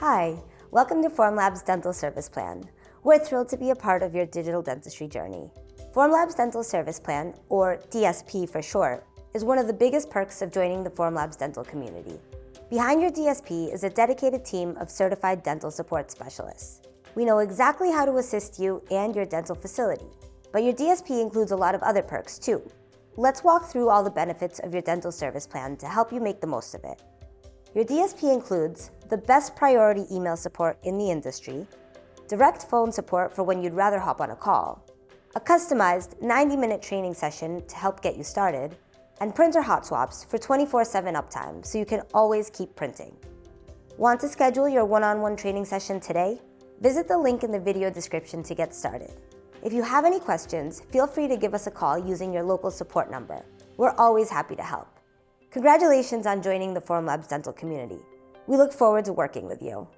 Hi, welcome to Formlabs Dental Service Plan. We're thrilled to be a part of your digital dentistry journey. Formlabs Dental Service Plan, or DSP for short, is one of the biggest perks of joining the Formlabs dental community. Behind your DSP is a dedicated team of certified dental support specialists. We know exactly how to assist you and your dental facility, but your DSP includes a lot of other perks too. Let's walk through all the benefits of your dental service plan to help you make the most of it. Your DSP includes the best priority email support in the industry, direct phone support for when you'd rather hop on a call, a customized 90-minute training session to help get you started, and printer hot swaps for 24/7 uptime so you can always keep printing. Want to schedule your one-on-one training session today? Visit the link in the video description to get started. If you have any questions, feel free to give us a call using your local support number. We're always happy to help. Congratulations on joining the Formlabs dental community. We look forward to working with you.